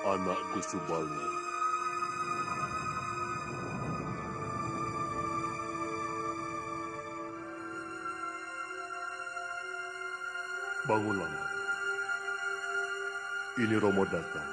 Anakku Subali, bangunlah. Ini Romo datang.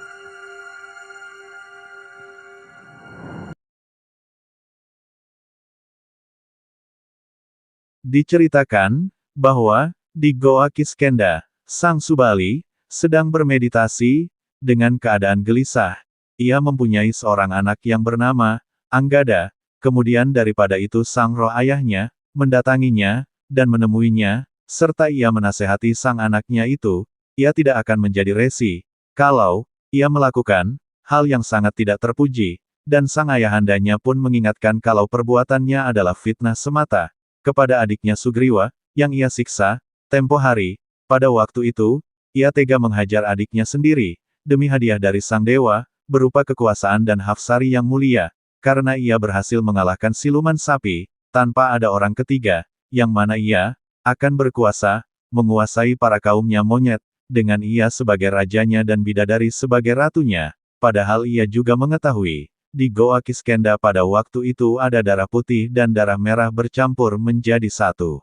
Diceritakan bahwa di Goa Kiskenda, Sang Subali sedang bermeditasi dengan keadaan gelisah. Ia mempunyai seorang anak yang bernama Anggada. Kemudian daripada itu sang roh ayahnya mendatanginya dan menemuinya, serta ia menasehati sang anaknya itu, ia tidak akan menjadi resi kalau ia melakukan hal yang sangat tidak terpuji, dan sang ayahandanya pun mengingatkan kalau perbuatannya adalah fitnah semata kepada adiknya Sugriwa, yang ia siksa tempo hari. Pada waktu itu, ia tega menghajar adiknya sendiri, demi hadiah dari sang dewa, berupa kekuasaan dan hafsari yang mulia, karena ia berhasil mengalahkan siluman sapi, tanpa ada orang ketiga, yang mana ia akan berkuasa, menguasai para kaumnya monyet, dengan ia sebagai rajanya dan bidadari sebagai ratunya, padahal ia juga mengetahui, di Goa Kiskenda pada waktu itu ada darah putih dan darah merah bercampur menjadi satu.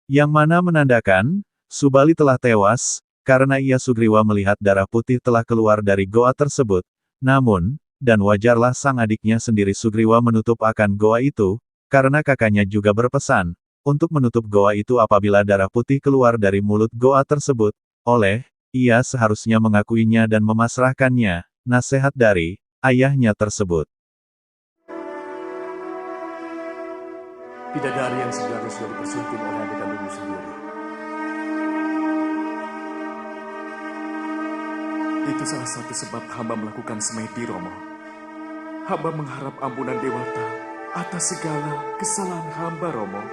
Yang mana menandakan, Subali telah tewas, karena ia Sugriwa melihat darah putih telah keluar dari goa tersebut. Namun, dan wajarlah sang adiknya sendiri Sugriwa menutup akan goa itu, karena kakaknya juga berpesan, untuk menutup goa itu apabila darah putih keluar dari mulut goa tersebut, ia seharusnya mengakuinya dan memasrahkannya, nasihat dari ayahnya tersebut. Bidadari yang sebenarnya sudah dipersunting oleh adik kandungmu sendiri. Itu salah satu sebab hamba melakukan semedi, Romo. Hamba mengharap ampunan Dewata atas segala kesalahan hamba, Romo.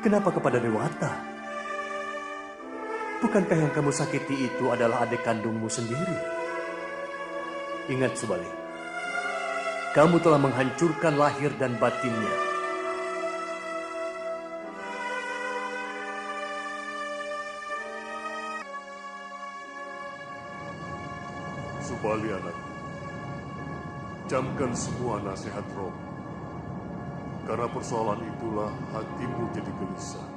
Kenapa kepada Dewata? Bukankah yang kamu sakiti itu adalah adik kandungmu sendiri? Ingat, Subali. Kamu telah menghancurkan lahir dan batinnya. Subali anakku, camkan semua nasihat Romo. Karena persoalan itulah hatimu jadi gelisah.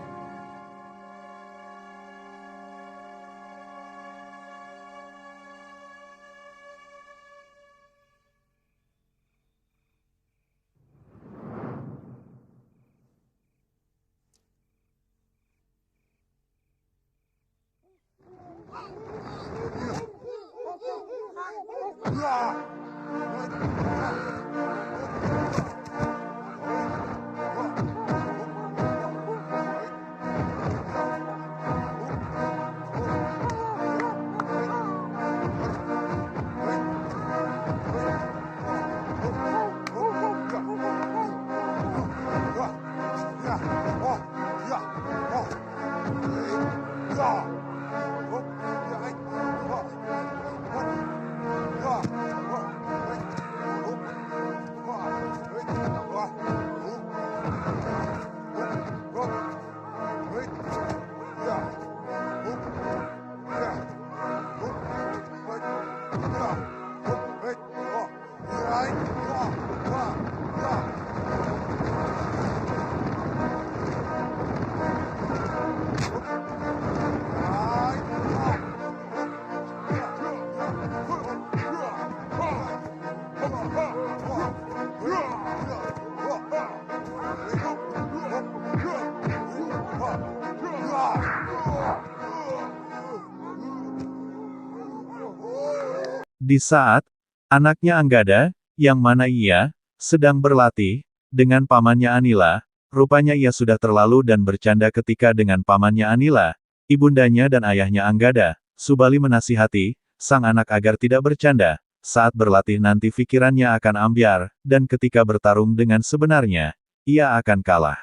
Di saat anaknya Anggada, yang mana ia sedang berlatih dengan pamannya Anila, rupanya ia sudah terlalu dan bercanda ketika dengan pamannya Anila, ibundanya dan ayahnya Anggada. Subali menasihati sang anak agar tidak bercanda. Saat berlatih nanti pikirannya akan ambyar, dan ketika bertarung dengan sebenarnya, ia akan kalah.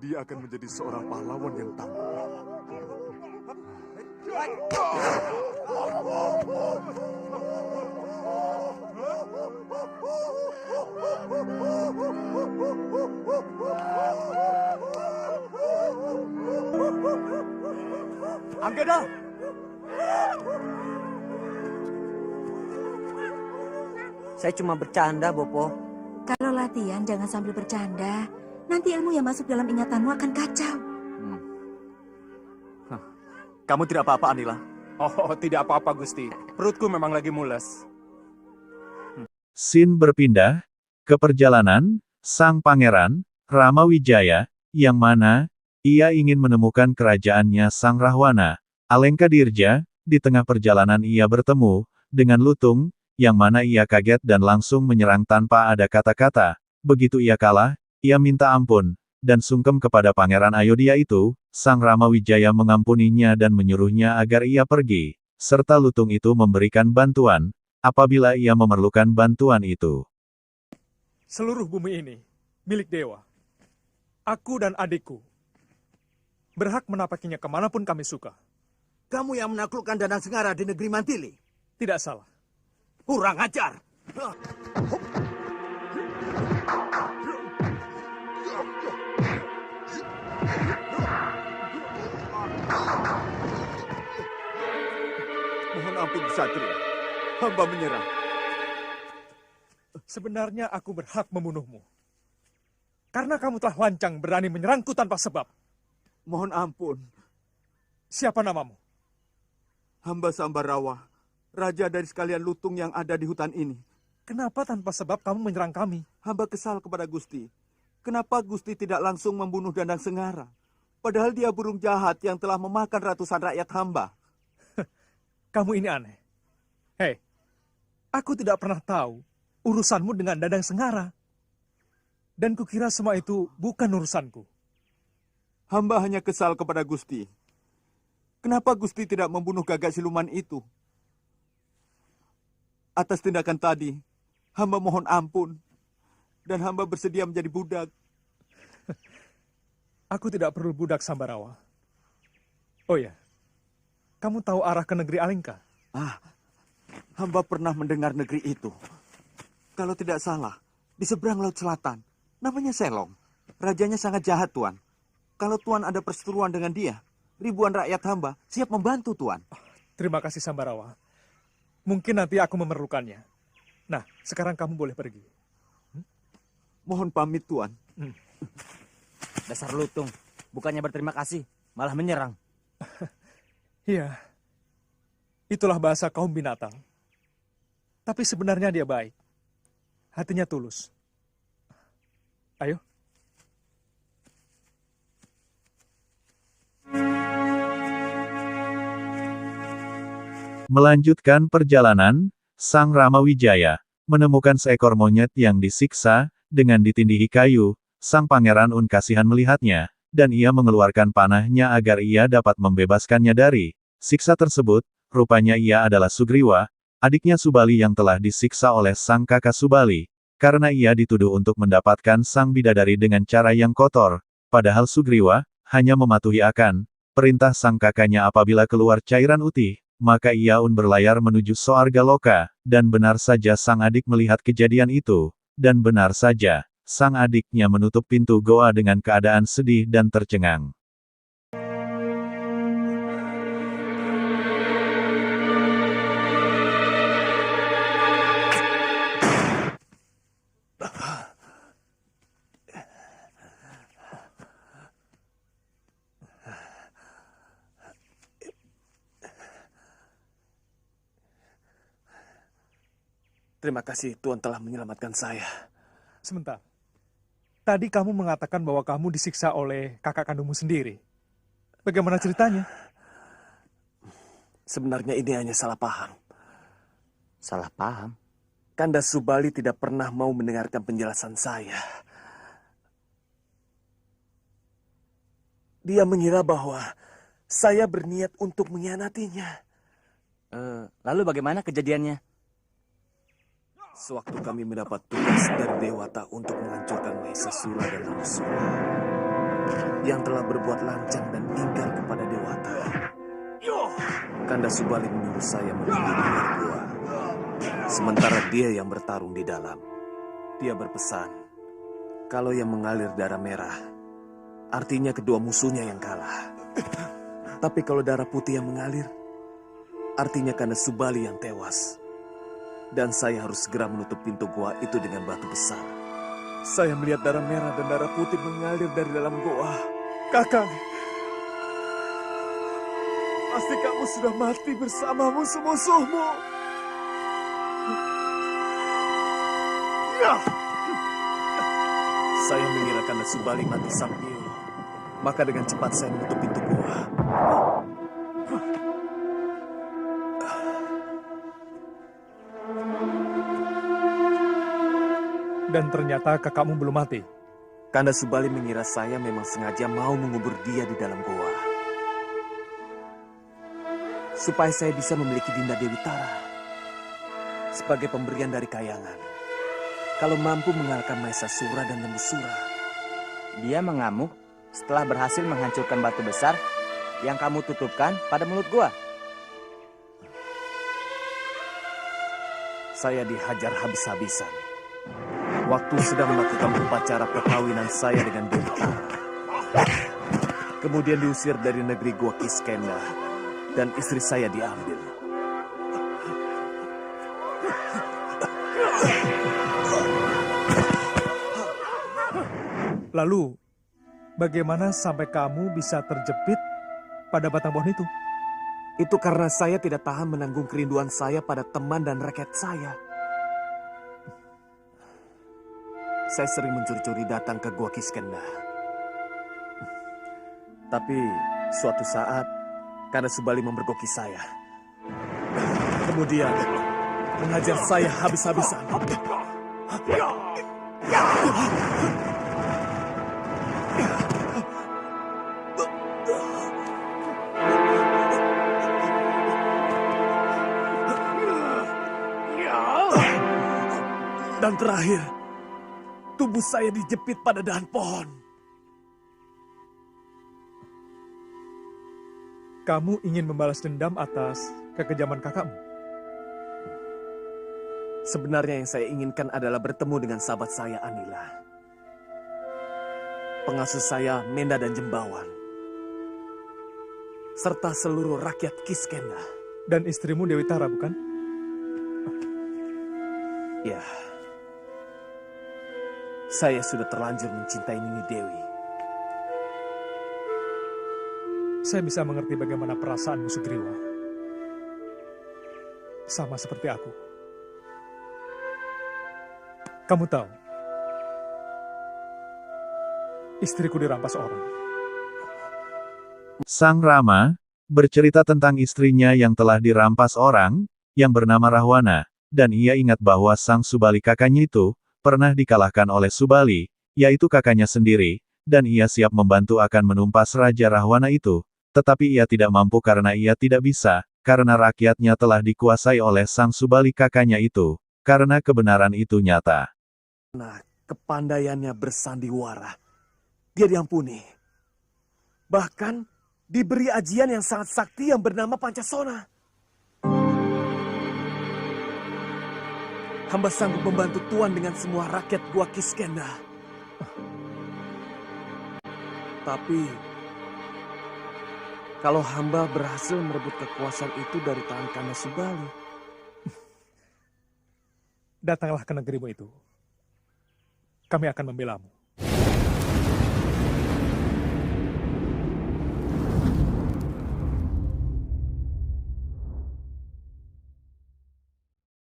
Dia akan menjadi seorang pahlawan yang tangguh. Anggeda! Saya cuma bercanda, Bopo. Kalau latihan jangan sambil bercanda. Nanti ilmu yang masuk dalam ingatanmu akan kacau. Kamu tidak apa-apa, Anila. Oh, tidak apa-apa, Gusti. Perutku memang lagi mules. Scene berpindah ke perjalanan sang pangeran Ramawijaya, yang mana ia ingin menemukan kerajaannya sang Rahwana, Alengka Dirja. Di tengah perjalanan ia bertemu dengan Lutung, yang mana ia kaget dan langsung menyerang tanpa ada kata-kata. Begitu ia kalah, ia minta ampun, dan sungkem kepada Pangeran Ayodhya itu. Sang Ramawijaya mengampuninya dan menyuruhnya agar ia pergi, serta Lutung itu memberikan bantuan, apabila ia memerlukan bantuan itu. Seluruh bumi ini milik dewa. Aku dan adikku berhak menapakinya kemanapun kami suka. Kamu yang menaklukkan Danang Sengara di negeri Mantili. Tidak salah. Kurang ajar. Mohon ampun, Ksatria. Hamba menyerah. Sebenarnya aku berhak membunuhmu. Karena kamu telah lancang berani menyerangku tanpa sebab. Mohon ampun. Siapa namamu? Hamba Sambarawa, raja dari sekalian lutung yang ada di hutan ini. Kenapa tanpa sebab kamu menyerang kami? Hamba kesal kepada Gusti. Kenapa Gusti tidak langsung membunuh Danang Sengara? Padahal dia burung jahat yang telah memakan ratusan rakyat hamba. Kamu ini aneh. Hei, aku tidak pernah tahu urusanmu dengan Danang Sengara. Dan kukira semua itu bukan urusanku. Hamba hanya kesal kepada Gusti. Kenapa Gusti tidak membunuh gagak siluman itu? Atas tindakan tadi, hamba mohon ampun. Dan hamba bersedia menjadi budak. Aku tidak perlu budak Sambarawa. Oh ya, kamu tahu arah ke negeri Alengka? Hamba pernah mendengar negeri itu. Kalau tidak salah, di seberang Laut Selatan. Namanya Selong. Rajanya sangat jahat, Tuan. Kalau Tuan ada perseteruan dengan dia, ribuan rakyat hamba siap membantu, Tuan. Terima kasih Sambarawa. Mungkin nanti aku memerlukannya. Nah, sekarang kamu boleh pergi. Mohon pamit, Tuan. Dasar lutung. Bukannya berterima kasih, malah menyerang. Iya, itulah bahasa kaum binatang. Tapi sebenarnya dia baik. Hatinya tulus. Ayo. Melanjutkan perjalanan, sang Ramawijaya menemukan seekor monyet yang disiksa dengan ditindihi kayu. Sang pangeran Un kasihan melihatnya, dan ia mengeluarkan panahnya agar ia dapat membebaskannya dari siksa tersebut. Rupanya ia adalah Sugriwa, adiknya Subali yang telah disiksa oleh sang kakak Subali, karena ia dituduh untuk mendapatkan sang bidadari dengan cara yang kotor. Padahal Sugriwa hanya mematuhi akan perintah sang kakaknya. Apabila keluar cairan utih, maka ia berlayar menuju Soarga Loka, dan benar saja sang adik melihat kejadian itu, dan benar saja, sang adiknya menutup pintu goa dengan keadaan sedih dan tercengang. Terima kasih Tuan telah menyelamatkan saya. Sebentar. Tadi kamu mengatakan bahwa kamu disiksa oleh kakak kandungmu sendiri. Bagaimana ceritanya? Sebenarnya ini hanya salah paham. Salah paham? Kanda Subali tidak pernah mau mendengarkan penjelasan saya. Dia mengira bahwa saya berniat untuk mengkhianatinya. Lalu bagaimana kejadiannya? Sewaktu kami mendapat tugas dari Dewata untuk menghancurkan Mahesasura dan Langsura yang telah berbuat lancang dan ingkar kepada Dewata, Kanda Subali menyuruh saya menunggu di luar gua. Sementara dia yang bertarung di dalam. Dia berpesan, kalau yang mengalir darah merah, artinya kedua musuhnya yang kalah. Tapi kalau darah putih yang mengalir, artinya Kanda Subali yang tewas. Dan saya harus segera menutup pintu gua itu dengan batu besar. Saya melihat darah merah dan darah putih mengalir dari dalam goa. Kakang, pasti kamu sudah mati bersama musuh-musuhmu. Ya. Saya mengira Kanda Subali mati sambil. Maka dengan cepat saya menutup pintu gua. Dan ternyata kakakmu belum mati. Kanda Subali mengira saya memang sengaja mau mengubur dia di dalam goa. Supaya saya bisa memiliki Dinda Dewi Tara. Sebagai pemberian dari Kayangan. Kalau mampu mengalahkan Maesasura dan Lembusura. Dia mengamuk setelah berhasil menghancurkan batu besar yang kamu tutupkan pada mulut gua. Saya dihajar habis-habisan. Waktu sedang melakukan upacara perkawinan saya dengan Dewi Tara. Kemudian diusir dari negeri Gua Kiskenda. Dan istri saya diambil. Lalu, bagaimana sampai kamu bisa terjepit pada batang pohon itu? Itu karena saya tidak tahan menanggung kerinduan saya pada teman dan rakyat saya. Saya sering mencuri-curi datang ke Gua Kiskenda. Tapi suatu saat, Kanda Subali memergoki saya. Kemudian, menghajar saya habis-habisan. Dan terakhir, tubuh saya dijepit pada dahan pohon. Kamu ingin membalas dendam atas kekejaman kakakmu? Sebenarnya yang saya inginkan adalah bertemu dengan sahabat saya Anila. Pengasuh saya Menda dan Jembawan. Serta seluruh rakyat Kiskenda. Dan istrimu Dewi Tara, bukan? Ya. Saya sudah terlanjur mencintai Nini Dewi. Saya bisa mengerti bagaimana perasaanmu, Sugriwa. Sama seperti aku. Kamu tahu, istriku dirampas orang. Sang Rama bercerita tentang istrinya yang telah dirampas orang, yang bernama Rahwana, dan ia ingat bahwa Sang Subali kakaknya itu pernah dikalahkan oleh Subali, yaitu kakaknya sendiri, dan ia siap membantu akan menumpas Raja Rahwana itu. Tetapi ia tidak mampu karena ia tidak bisa, karena rakyatnya telah dikuasai oleh Sang Subali kakaknya itu, karena kebenaran itu nyata. Nah, kepandaiannya bersandiwara. Dia diampuni. Bahkan diberi ajian yang sangat sakti yang bernama Pancasona. Hamba sanggup membantu Tuan dengan semua rakyat Gua Kiskenda. Tapi kalau hamba berhasil merebut kekuasaan itu dari tangan Kanda Subali, Datanglah ke negerimu itu. Kami akan membelamu.